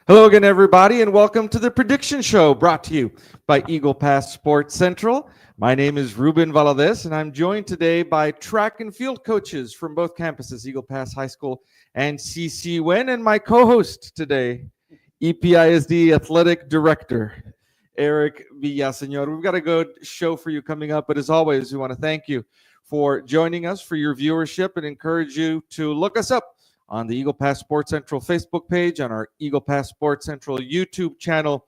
Hello again, everybody, and welcome to the Prediction Show brought to you by Eagle Pass Sports Central. My name is Ruben Valadez, and I'm joined today by track and field coaches from both campuses, Eagle Pass High School and CC Wynn, and my co-host today, EPISD Athletic Director, Eric Villaseñor. We've got a good show for you coming up, but as always, we want to thank you for joining us, for your viewership, and encourage you to look us up on the Eagle Pass Sports Central Facebook page, on our Eagle Pass Sports Central YouTube channel.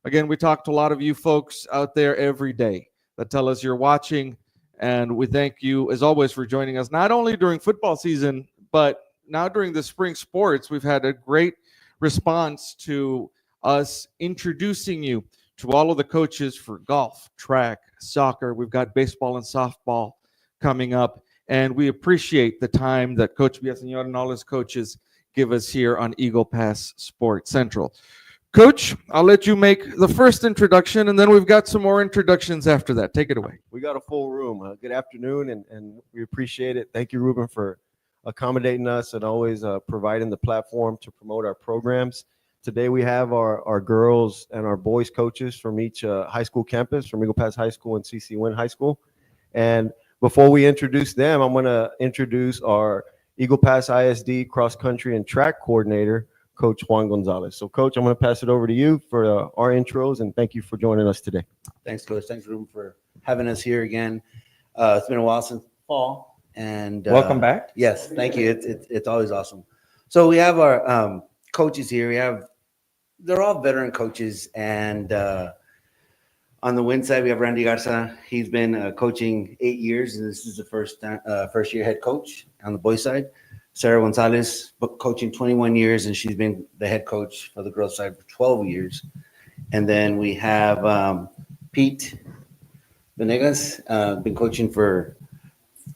Again, we talk to a lot of you folks out there every day that tell us you're watching, and we thank you, as always, for joining us, not only during football season, but now during the spring sports. We've had a great response to us introducing you to all of the coaches for golf, track, soccer. We've got baseball and softball coming up. And we appreciate the time that Coach Villaseñor and all his coaches give us here on Eagle Pass Sports Central. Coach, I'll let you make the first introduction, and then we've got some more introductions after that. Take it away. We got a full room. Good afternoon, and we appreciate it. Thank you, Ruben, for accommodating us and always providing the platform to promote our programs. Today we have our girls and our boys coaches from each high school campus, from Eagle Pass High School and CC Wynn High School. And before we introduce them, I'm going to introduce our Eagle Pass ISD cross country and track coordinator, Coach Juan Gonzalez. So, Coach, I'm going to pass it over to you for our intros, and thank you for joining us today. Thanks, Coach. Thanks, Ruben, for having us here again. It's been a while since fall, and welcome back. Yes, thank you. It's always awesome. So we have our coaches here. They're all veteran coaches, and on the win side, we have Randy Garza. He's been coaching 8 years, and this is the first year head coach. On the boys side, Sarah Gonzalez, coaching 21 years, and she's been the head coach for the girls side for 12 years. And then we have Pete Venegas, been coaching for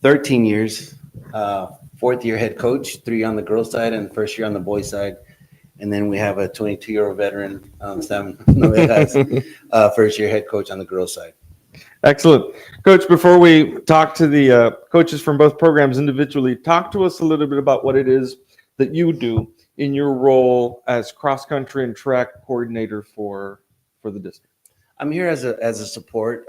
13 years, fourth year head coach, 3 on the girls side and first year on the boys side. And then we have a 22-year-old veteran, Sam Novegas, first year head coach on the girls side. Excellent. Coach, before we talk to the coaches from both programs individually, talk to us a little bit about what it is that you do in your role as cross-country and track coordinator for the district. I'm here as a support.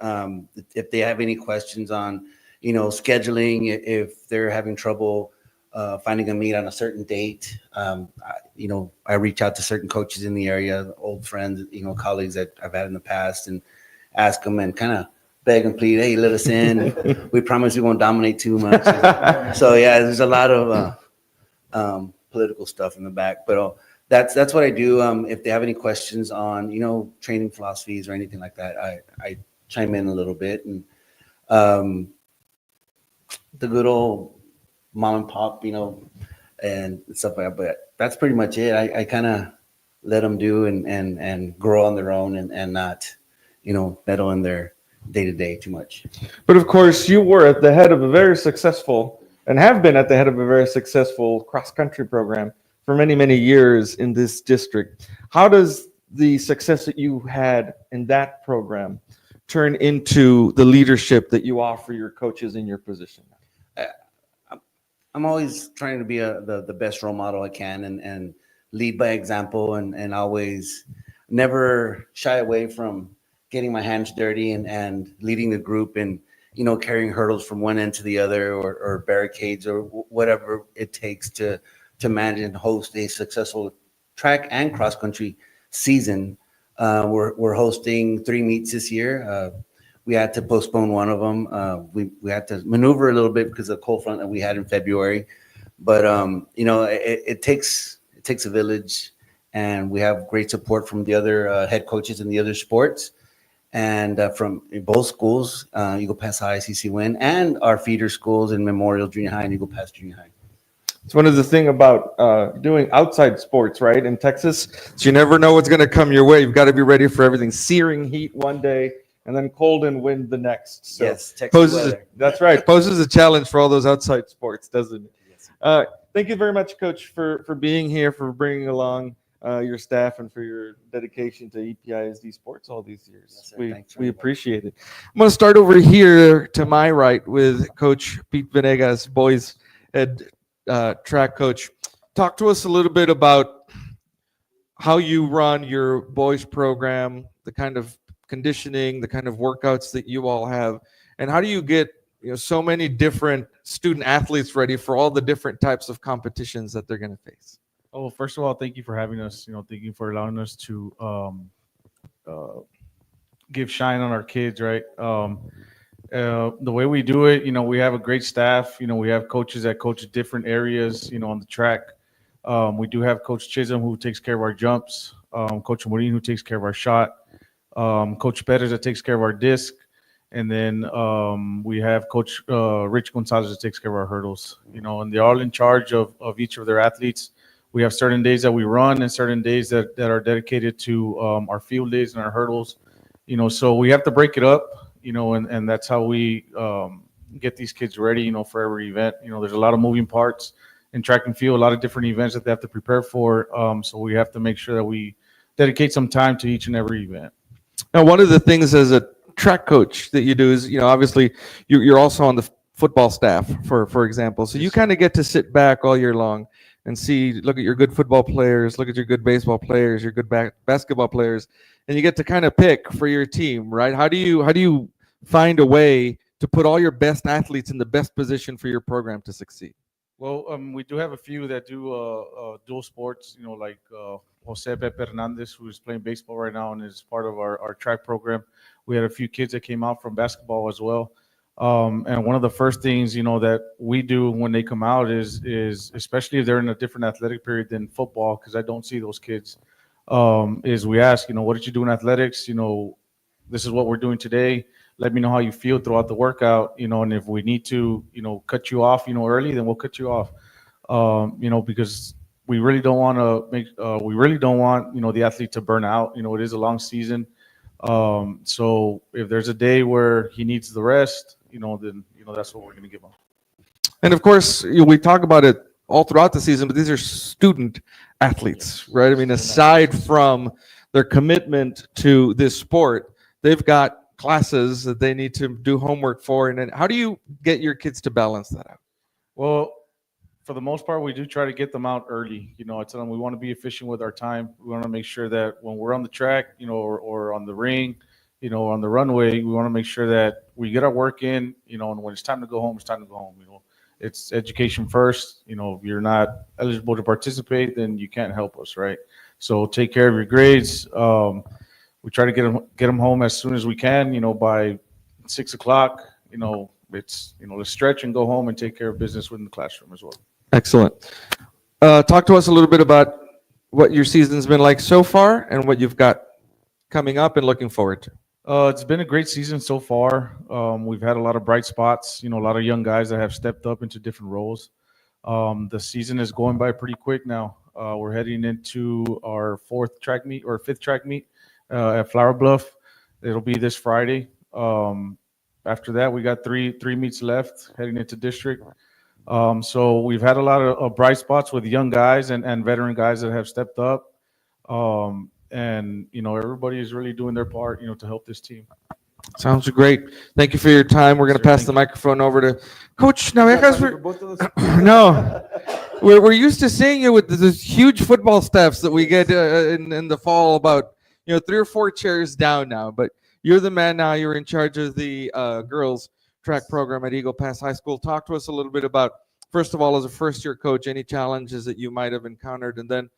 If they have any questions on, scheduling, if they're having trouble finding a meet on a certain date, I reach out to certain coaches in the area, old friends, colleagues that I've had in the past, and ask them and kind of beg and plead, hey, let us in. We promise we won't dominate too much. So yeah, there's a lot of political stuff in the back, but that's what I do. If they have any questions on, training philosophies or anything like that, I chime in a little bit, and the good old mom and pop, and stuff like that. But that's pretty much it. I kind of let them do and grow on their own and not, meddle in their day-to-day too much. But of course, you were at the head of a very successful, and have been at the head of a very successful cross-country program for many, many years in this district. How does the success that you had in that program turn into the leadership that you offer your coaches in your position? I'm always trying to be the best role model I can and lead by example, and always never shy away from getting my hands dirty and leading the group and, carrying hurdles from one end to the other or barricades or whatever it takes to manage and host a successful track and cross country season. We're hosting 3 meets this year. We had to postpone one of them. We had to maneuver a little bit because of the cold front that we had in February. But, it takes a village, and we have great support from the other head coaches in the other sports, and from both schools, Eagle Pass High, CC Wynn, and our feeder schools in Memorial Junior High and Eagle Pass Junior High. It's one of the things about doing outside sports, right, in Texas. So you never know what's going to come your way. You've got to be ready for everything. Searing heat one day, and then cold and wind the next. So yes, Texas weather. That's right. Poses a challenge for all those outside sports, doesn't it? Yes. Thank you very much, Coach, for being here, for bringing along your staff, and for your dedication to EPISD sports all these years. Yes, we appreciate it. I'm going to start over here to my right with Coach Pete Venegas, boys head track coach. Talk to us a little bit about how you run your boys program, the kind of conditioning, the kind of workouts that you all have, and how do you get so many different student athletes ready for all the different types of competitions that they're going to face? Oh, first of all, thank you for having us. Thank you for allowing us to uh, give shine on our kids, right? The way we do it, we have a great staff. We have coaches that coach different areas, on the track. We do have Coach Chisholm who takes care of our jumps, Coach Morin who takes care of our shot, Coach Perez that takes care of our disc, and then we have Coach Rich Gonzalez that takes care of our hurdles. And they're all in charge of each of their athletes. We have certain days that we run and certain days that are dedicated to our field days and our hurdles. So we have to break it up, and that's how we get these kids ready, for every event. There's a lot of moving parts in track and field, a lot of different events that they have to prepare for. So we have to make sure that we dedicate some time to each and every event. Now, one of the things as a track coach that you do is, obviously you're also on the football staff, for example. So you kind of get to sit back all year long and look at your good football players, look at your good baseball players, your good basketball players, and you get to kind of pick for your team, right? How do you find a way to put all your best athletes in the best position for your program to succeed? Well, we do have a few that do dual sports, like Jose Pepe Hernandez, who is playing baseball right now and is part of our track program. We had a few kids that came out from basketball as well. And one of the first things, that we do when they come out is especially if they're in a different athletic period than football, because I don't see those kids, is we ask, what did you do in athletics? This is what we're doing today. Let me know how you feel throughout the workout, and if we need to, cut you off, early, then we'll cut you off, because we really don't want the athlete to burn out. It is a long season. So if there's a day where he needs the rest, then that's what we're going to give him. And of course, we talk about it all throughout the season, but these are student athletes, right? I mean, aside from their commitment to this sport, they've got classes that they need to do homework for. And then how do you get your kids to balance that out? Well, for the most part, we do try to get them out early. I tell them we want to be efficient with our time. We want to make sure that when we're on the track, or on the ring, on the runway, we want to make sure that we get our work in, and when it's time to go home, it's time to go home. It's education first. If you're not eligible to participate, then you can't help us, right? So take care of your grades. We try to get them home as soon as we can, by 6 o'clock. Let's stretch and go home and take care of business within the classroom as well. Excellent. Talk to us a little bit about what your season's been like so far and what you've got coming up and looking forward to. It's been a great season so far. We've had a lot of bright spots, a lot of young guys that have stepped up into different roles. The season is going by pretty quick now. We're heading into our fifth track meet at Flower Bluff. It'll be this Friday. After that, we got three meets left heading into district. So we've had a lot of bright spots with young guys and veteran guys that have stepped up. And everybody is really doing their part, to help this team. Sounds great. Thank you for your time. We're going to pass the microphone over to Coach Navejas. No, we're used to seeing you with these huge football staffs that we get in the fall, about 3 or 4 chairs down now. But you're the man now. You're in charge of the girls track program at Eagle Pass High School. Talk to us a little bit about, first of all, as a first-year coach, any challenges that you might have encountered, and then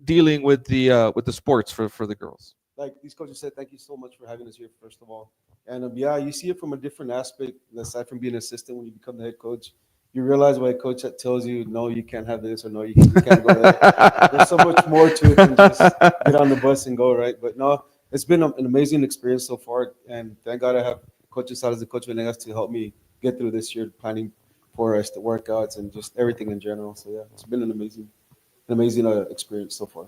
dealing with the sports for the girls. Like these coaches said, thank you so much for having us here, first of all. And you see it from a different aspect, aside from being an assistant. When you become the head coach, you realize why a coach that tells you, no, you can't have this, or no, you can't go there. There's so much more to it than just get on the bus and go, right? But no, it's been an amazing experience so far. And thank God I have coaches as a coach Venegas to help me get through this year, planning for us, the workouts, and just everything in general. So, yeah, it's been an amazing experience so far.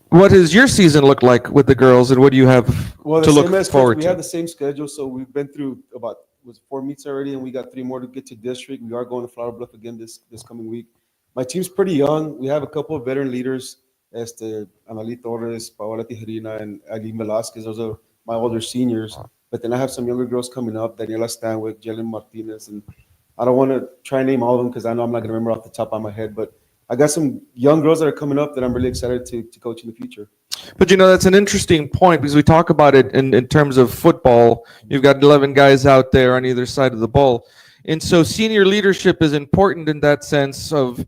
What does your season look like with the girls, and what do you have to look forward to? We have the same schedule, so we've been through about 4 meets already, and we got 3 more to get to district. We are going to Flower Bluff again this coming week. My team's pretty young. We have a couple of veteran leaders, Anali Torres, Paola Tijerina, and Aileen Velasquez. Those are my older seniors. But then I have some younger girls coming up, Daniela Stanwyck, Jalen Martinez, and I don't want to try and name all of them because I know I'm not going to remember off the top of my head, but I got some young girls that are coming up that I'm really excited to coach in the future. But that's an interesting point because we talk about it in terms of football. You've got 11 guys out there on either side of the ball. And so senior leadership is important in that sense of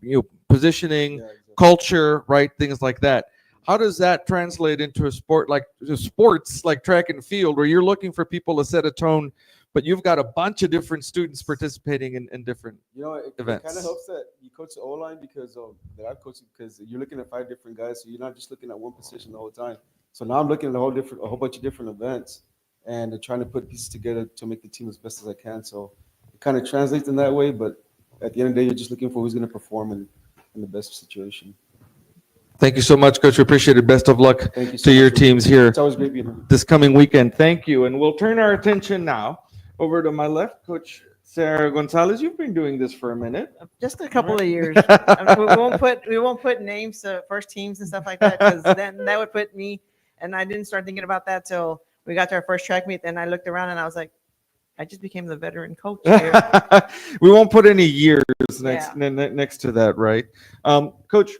positioning, Yeah, exactly. culture, right? Things like that. How does that translate into a sport like sports like track and field where you're looking for people to set a tone, but you've got a bunch of different students participating in different It events? kind of helps that you coach the O line because that I've coached because you're looking at 5 different guys, so you're not just looking at one position the whole time. So now I'm looking at a whole bunch of different events, and trying to put pieces together to make the team as best as I can. So it kind of translates in that way, but at the end of the day, you're just looking for who's going to perform in the best situation. Thank you so much, Coach. We appreciate it. Best of luck Thank you so to your much. teams here It's always great being here. this coming weekend. Thank you. And we'll turn our attention now over to my left, Coach Sarah Gonzalez. You've been doing this for a minute. Just a couple of years. We won't put names to first teams and stuff like that because then that would put me. And I didn't start thinking about that till we got to our first track meet. Then I looked around and I was like, I just became the veteran coach here. We won't put any years next Yeah. next to that, right? Coach,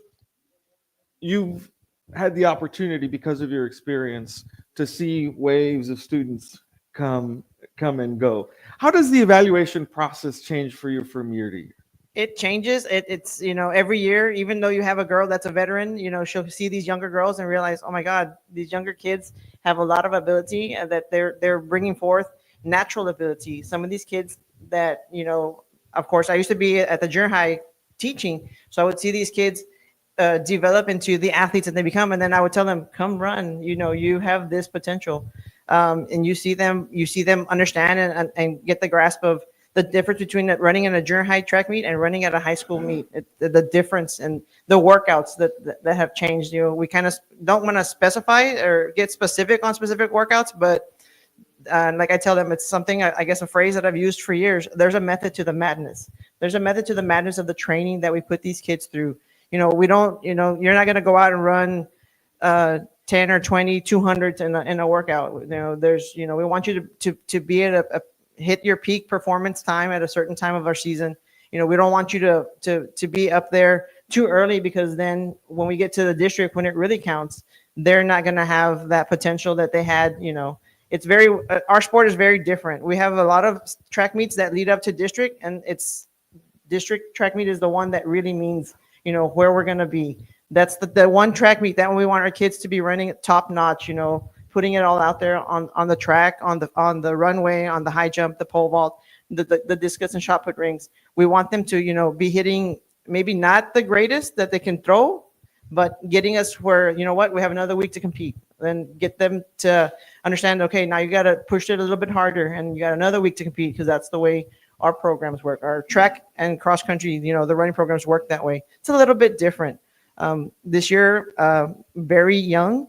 you've had the opportunity because of your experience to see waves of students come and go. How does the evaluation process change for you from year to year? It changes. It's every year, even though you have a girl that's a veteran, she'll see these younger girls and realize, oh my God, these younger kids have a lot of ability that they're bringing forth natural ability. Some of these kids that of course, I used to be at the junior high teaching, so I would see these kids develop into the athletes that they become, and then I would tell them, come run. You have this potential, and you see them understand and get the grasp of the difference between running in a junior high track meet and running at a high school meet. The difference and the workouts that have changed. We kind of don't want to specify or get specific on specific workouts, but like I tell them, it's something, I guess, a phrase that I've used for years. There's a method to the madness. There's a method to the madness of the training that we put these kids through. We don't, you're not going to go out and run 10 or 20, 200s in a workout. We want you to be at hit your peak performance time at a certain time of our season. We don't want you to be up there too early, because then when we get to the district, when it really counts, they're not going to have that potential that they had. It's our sport is very different. We have a lot of track meets that lead up to district, and it's district track meet is the one that really means, where we're going to be. That's the one track meet that we want our kids to be running at top notch, putting it all out there on the track, on the runway, on the high jump, the pole vault, the discus and shot put rings. We want them to, be hitting maybe not the greatest that they can throw, but getting us where, we have another week to compete. Then get them to understand, okay, now you got to push it a little bit harder, and you got another week to compete, because that's the way our programs work. Our track and cross country, the running programs work that way. It's a little bit different. This year, very young,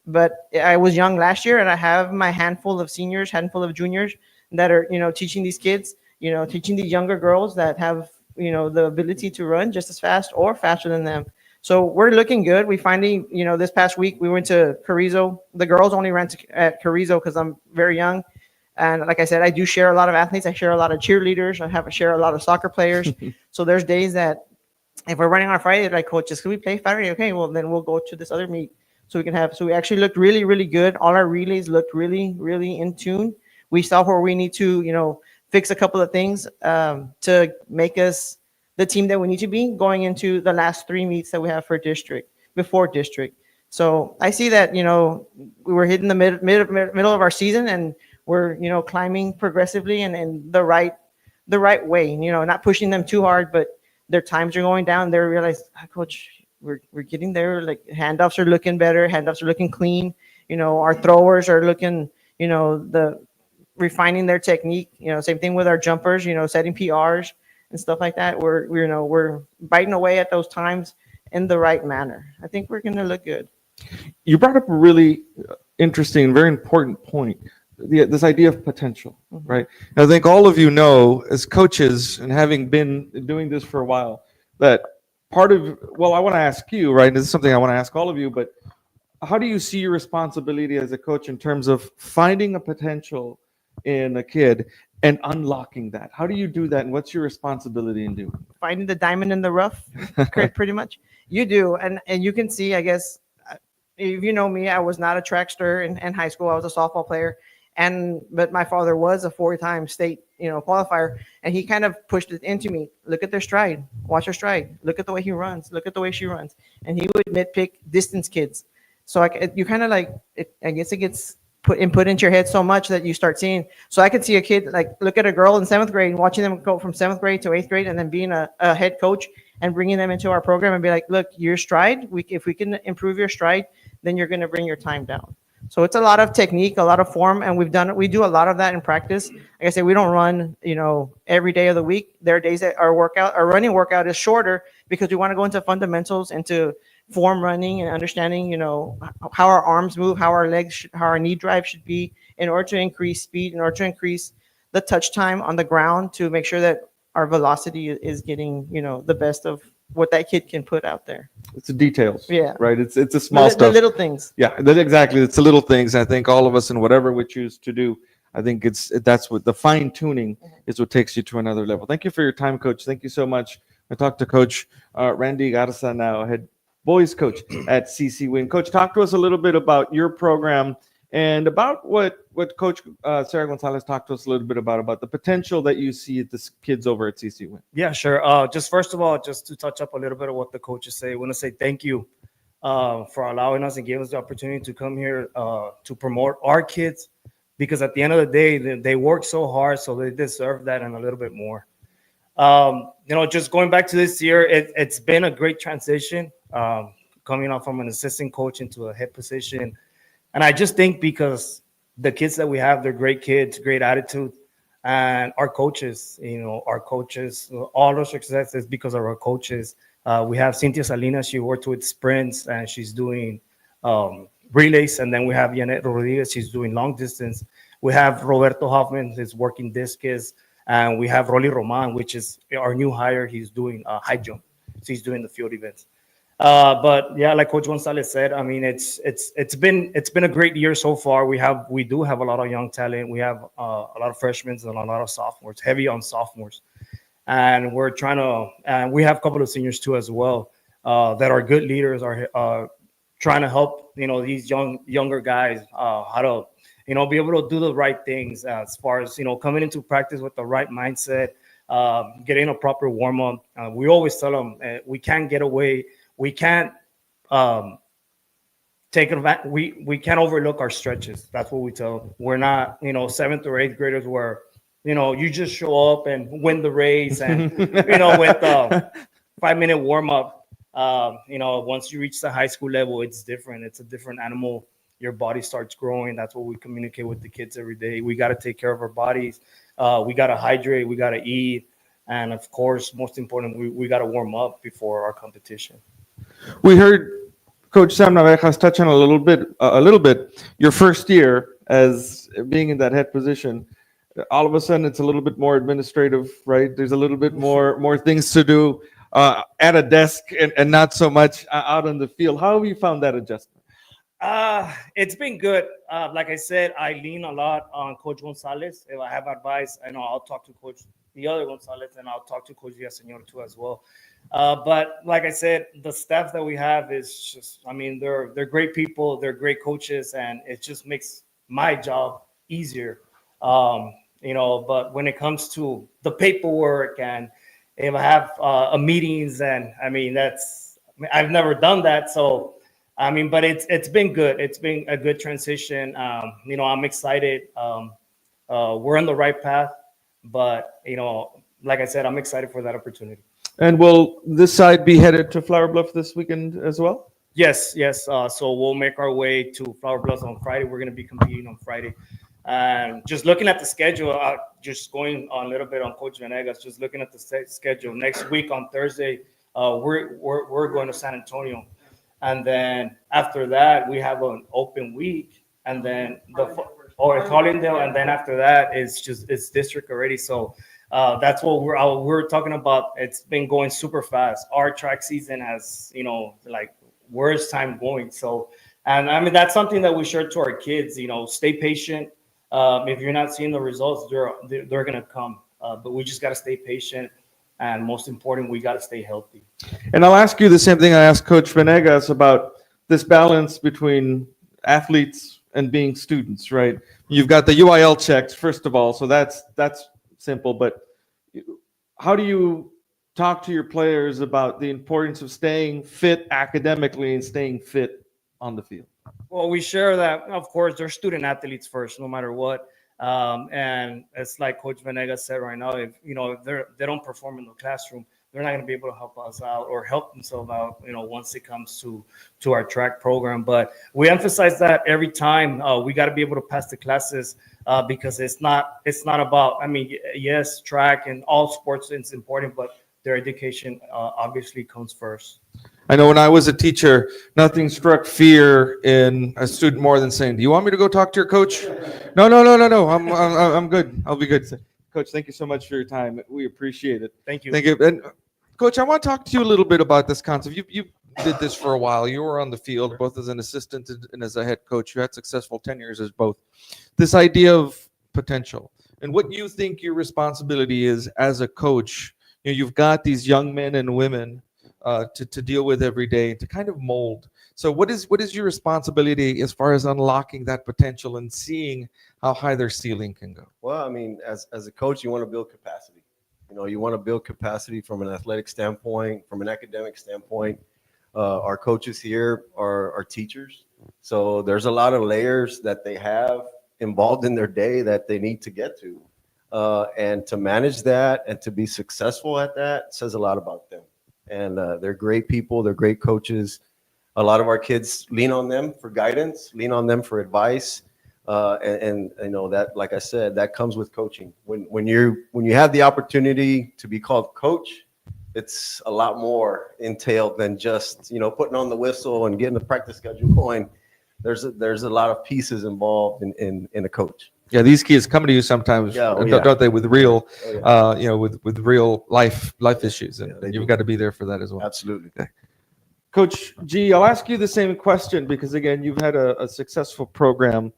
but I was young last year, and I have my handful of seniors, handful of juniors that are, teaching these kids, teaching these younger girls that have, the ability to run just as fast or faster than them. So we're looking good. We finally, this past week we went to Carrizo. The girls only ran at Carrizo because I'm very young. And like I said, I do share a lot of athletes. I share a lot of cheerleaders. I share a lot of soccer players. So there's days that if we're running on Friday, like, coaches, can we play Saturday? Okay, well, then we'll go to this other meet. So we actually looked really, really good. All our relays looked really, really in tune. We saw where we need to, fix a couple of things to make us the team that we need to be going into the last 3 meets that we have before district. So I see that, we were hitting the middle of our season, and we're, climbing progressively and in the right way, not pushing them too hard, but their times are going down. They realize, Coach, we're getting there. Like, handoffs are looking better. Handoffs are looking clean. Our throwers are looking, refining their technique. Same thing with our jumpers, setting PRs and stuff like that. We're biting away at those times in the right manner. I think we're going to look good. You brought up a really interesting, very important point. This idea of potential, right? And I think all of you know, as coaches and having been doing this for a while, that I want to ask you, right? And this is something I want to ask all of you, but how do you see your responsibility as a coach in terms of finding a potential in a kid and unlocking that? How do you do that, and what's your responsibility in doing Finding the diamond in the rough, pretty much. You do, and you can see, I guess, if you know me, I was not a trackster in high school. I was a softball player, but my father was a 4-time state qualifier, and he kind of pushed it into me. Look at their stride, watch their stride. Look at the way he runs. Look at the way she runs, and he would nitpick distance kids. So you kind of like it, I guess it gets put into your head so much that you start seeing. So I could see a kid, like, look at a girl in 7th grade, watching them go from 7th grade to 8th grade, and then being a head coach and bringing them into our program and be like, look, your stride, if we can improve your stride, then you're going to bring your time down. So it's a lot of technique, a lot of form, and we do a lot of that in practice. Like I said, we don't run, every day of the week. There are days that our running workout is shorter because we want to go into fundamentals, into form running and understanding, how our arms move, how our legs, how our knee drive should be in order to increase speed, in order to increase the touch time on the ground, to make sure that our velocity is getting, the best of what that kid can put out there. It's the details. Yeah. Right. It's a small stuff. The little things. Yeah, exactly. It's the little things. I think all of us, in whatever we choose to do, I think that's what the fine tuning is, what takes you to another level. Thank you for your time, Coach. Thank you so much. I talked to Coach Randy Garza, now head boys coach at CC Win. Coach, talk to us a little bit about your program and about what Coach Sarah Gonzalez talked to us a little bit about the potential that you see at the kids over at CC Win. Yeah, sure. Just first of all, just to touch up a little bit of what the coaches say, I want to say thank you for allowing us and giving us the opportunity to come here to promote our kids, because at the end of the day, they work so hard, so they deserve that and a little bit more. Just going back to this year, it's been a great transition, coming off from an assistant coach into a head position. And I just think because the kids that we have, they're great kids, great attitude, and our coaches, all our success is because of our coaches. We have Cynthia Salinas. She worked with sprints and she's doing relays. And then we have Janet Rodriguez. She's doing long distance. We have Roberto Hoffman, who's working discus. And we have Rolly Roman, which is our new hire. He's doing high jump. So he's doing the field events. But yeah, like Coach Gonzalez said, I mean, it's been a great year so far. We do have a lot of young talent. We have a lot of freshmen and a lot of sophomores, heavy on sophomores, and we're trying to. And we have a couple of seniors too as well that are good leaders. Are trying to help these younger guys how to be able to do the right things as far as coming into practice with the right mindset, getting a proper warm up. We always tell them we can't get away. We can't take advantage. We can't overlook our stretches. That's what we tell them. We're not, 7th or 8th graders where, you just show up and win the race and, with the 5-minute warm up. Once you reach the high school level, it's different. It's a different animal. Your body starts growing. That's what we communicate with the kids every day. We got to take care of our bodies. We got to hydrate. We got to eat. And of course, most important, we got to warm up before our competition. We heard Coach Sam Navejas touch on a little bit. Your first year as being in that head position, all of a sudden it's a little bit more administrative, right? There's a little bit more things to do at a desk and not so much out on the field. How have you found that adjustment? It's been good. Like I said, I lean a lot on Coach Gonzalez. If I have advice, I'll talk to the other Gonzalez, and I'll talk to Coach Villaseñor too as well. But like I said, the staff that we have is just, they're great people, they're great coaches, and it just makes my job easier. But when it comes to the paperwork and if I have meetings, and I've never done that. So, but it's been good. It's been a good transition. I'm excited. We're on the right path, but, like I said, I'm excited for that opportunity. And will this side be headed to Flower Bluff this weekend as well? Yes. So we'll make our way to Flower Bluff on Friday. We're going to be competing on Friday. And just looking at the schedule, just going on a little bit on Coach Venegas, just looking at the schedule. Next week on Thursday, we're going to San Antonio. And then after that, we have an open week. And then Collindale. And then after that, it's district already. So that's what we're talking about. It's been going super fast. Our track season has, where's time going? So, and that's something that we share to our kids, stay patient, If you're not seeing the results, they're gonna come. But we just got to stay patient, and most important, we got to stay healthy. And I'll ask you the same thing I asked Coach Venegas about this balance between athletes and being students, right? You've got the UIL checks, first of all, so that's simple. But how do you talk to your players about the importance of staying fit academically and staying fit on the field? Well, we share that, of course, they're student athletes first, no matter what. And it's like Coach Venegas said right now, if they don't perform in the classroom, they're not going to be able to help us out or help themselves out, once it comes to our track program. But we emphasize that every time. We got to be able to pass the classes because it's not about, yes, track and all sports is important, but their education obviously comes first. I know when I was a teacher, nothing struck fear in a student more than saying, "Do you want me to go talk to your coach?" No. I'm good. I'll be good. Coach, thank you so much for your time. We appreciate it. Thank you. Thank you. And Coach, I want to talk to you a little bit about this concept. You did this for a while. You were on the field, both as an assistant and as a head coach. You had successful tenures as both. This idea of potential and what you think your responsibility is as a coach. You've got these young men and women to deal with every day, to kind of mold. So what is your responsibility as far as unlocking that potential and seeing how high their ceiling can go? Well, as a coach, you want to build capacity. You want to build capacity from an athletic standpoint, from an academic standpoint. Our coaches here are teachers. So there's a lot of layers that they have involved in their day that they need to get to. And to manage that and to be successful at that says a lot about them. And they're great people. They're great coaches. A lot of our kids lean on them for guidance, lean on them for advice. And that, like I said, that comes with coaching. When you have the opportunity to be called coach, it's a lot more entailed than just putting on the whistle and getting the practice schedule going. There's a lot of pieces involved in a coach. Yeah, these kids come to you sometimes, don't they, with real, with real life issues, and you've got to be there for that as well. Absolutely. Okay. Coach G, I'll ask you the same question because again, you've had a successful program.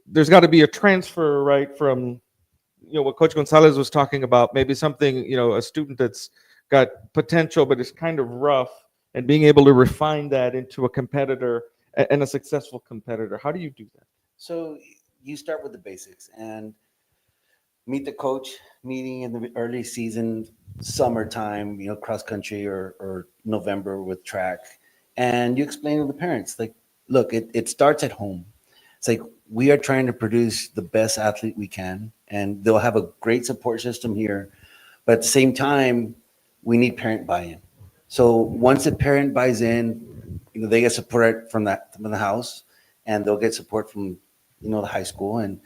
There's got to be a transfer, right, from what Coach Gonzalez was talking about, maybe something, a student that's got potential but is kind of rough, and being able to refine that into a competitor and a successful competitor. How do you do that? So you start with the basics and meet the coach, meeting in the early season, summertime, cross country or November with track. And you explain to the parents, like, look, it starts at home. It's like, we are trying to produce the best athlete we can, and they'll have a great support system here. But at the same time, we need parent buy-in. So once a parent buys in, they get support from the house, and they'll get support from, the high school. And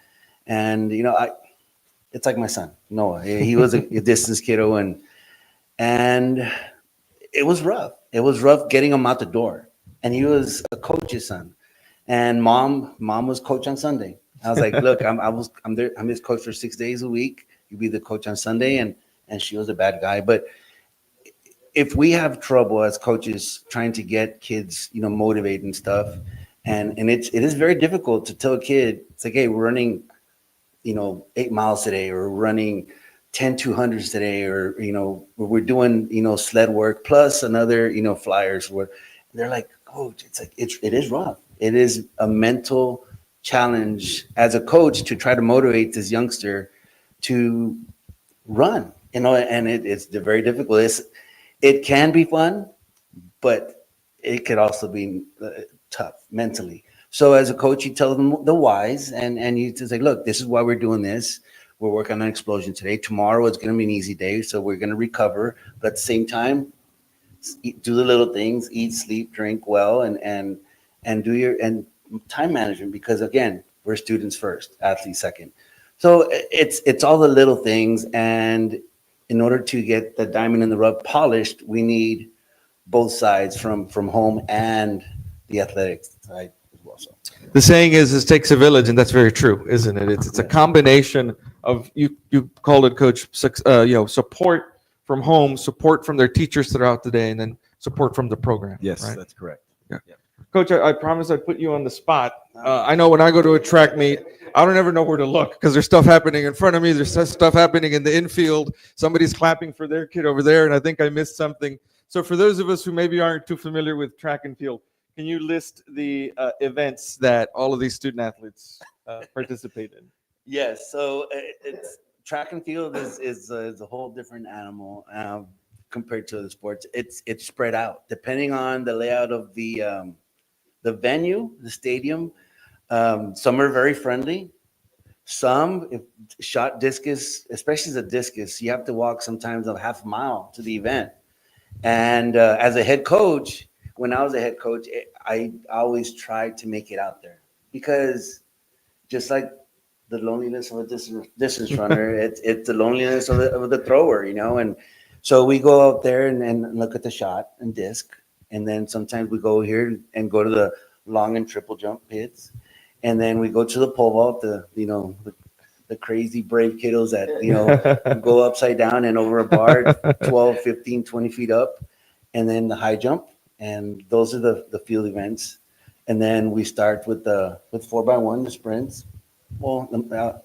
it's like my son, Noah. He was a distance kiddo, and it was rough. It was rough getting him out the door. And he was a coach's son. And mom was coach on Sunday. I was like, look, I'm there. I'm his coach for 6 days a week. You be the coach on Sunday, and she was a bad guy. But if we have trouble as coaches trying to get kids, motivated and stuff, and it is very difficult to tell a kid, it's like, hey, we're running, 8 miles today, or running 10 200s today, or we're doing sled work plus another flyers. Where they're like, coach, it's like it is rough. It is a mental challenge as a coach to try to motivate this youngster to run, and it's very difficult. It can be fun, but it could also be tough mentally. So as a coach, you tell them the whys, and you just say, look, this is why we're doing this. We're working on explosion today. Tomorrow is going to be an easy day, so we're going to recover. But at the same time, do the little things, eat, sleep, drink well, and do your time management, because again, we're students first, athletes second. So it's all the little things, and in order to get the diamond in the rough polished, we need both sides from home and the athletics side as well. So the saying is, it takes a village, and that's very true, isn't it? It's a combination of, you called it, Coach, support from home, support from their teachers throughout the day, and then support from the program. Yes, right? that's correct. Yeah. Coach, I promise I'd put you on the spot. I know when I go to a track meet, I don't ever know where to look because there's stuff happening in front of me. There's stuff happening in the infield. Somebody's clapping for their kid over there, and I think I missed something. So for those of us who maybe aren't too familiar with track and field, can you list the events that all of these student athletes participate in? Yes, so it's track and field is a whole different animal compared to the sports. It's spread out depending on the layout of the venue, the stadium. Some are very friendly. Some, if shot discus, especially the discus, you have to walk sometimes a half mile to the event. And as a head coach, when I was a head coach, I always tried to make it out there because just like the loneliness of a distance runner, it's the loneliness of the thrower, you know. And so we go out there and look at the shot and disc, and then sometimes we go here and go to the long and triple jump pits, and then we go to the pole vault, the crazy brave kiddos that go upside down and over a bar 12, 15, 20 feet up, and then the high jump, and those are the field events. And then we start with 4x1, the sprints. Well,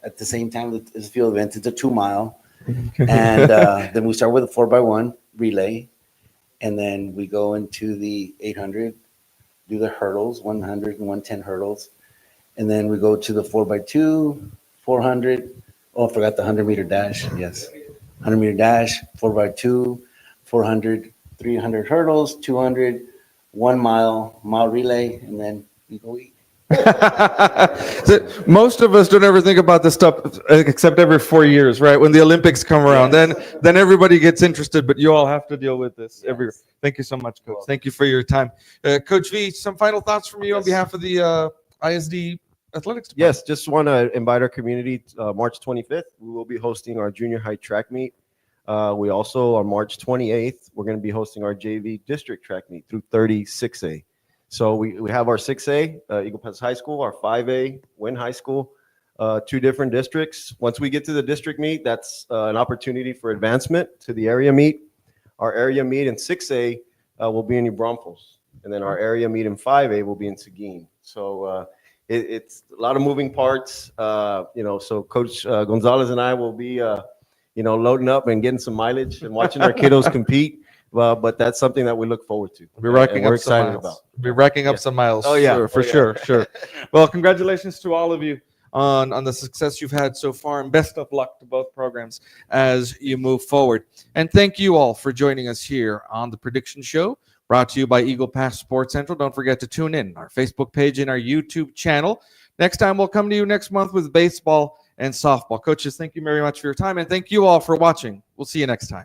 at the same time as the field event, it's a 2 mile. And then we start with a 4x1 relay. And then we go into the 800, do the hurdles, 100 and 110 hurdles. And then we go to the 4x2, 400. Oh, I forgot the 100-meter dash. Yes. 100-meter dash, 4x2, 400, 300 hurdles, 200, 1 mile relay. And then we go eat. So most of us don't ever think about this stuff except every 4 years, right? When the Olympics come around, Yes. then everybody gets interested, but you all have to deal with this every year. Yes. Thank you so much, Coach. Thank you for your time. Coach V, some final thoughts from you on behalf of the ISD Athletics Department? Yes, just want to invite our community. March 25th, we will be hosting our junior high track meet. We also, on March 28th, we're going to be hosting our JV district track meet through 36A. So we have our 6A, Eagle Pass High School, our 5A, Wynn High School, 2 different districts. Once we get to the district meet, that's an opportunity for advancement to the area meet. Our area meet in 6A will be in New Braunfels. And then our area meet in 5A will be in Seguin. So it's a lot of moving parts, so Coach Gonzalez and I will be, loading up and getting some mileage and watching our kiddos compete. But that's something that we look forward to. We're racking we're up some excited miles. about. We're racking up some miles. Oh, yeah. Sure. Well, congratulations to all of you on the success you've had so far, and best of luck to both programs as you move forward. And thank you all for joining us here on the Prediction Show, brought to you by Eagle Pass Sports Central. Don't forget to tune in our Facebook page and our YouTube channel. Next time, we'll come to you next month with baseball and softball. Coaches, thank you very much for your time, and thank you all for watching. We'll see you next time.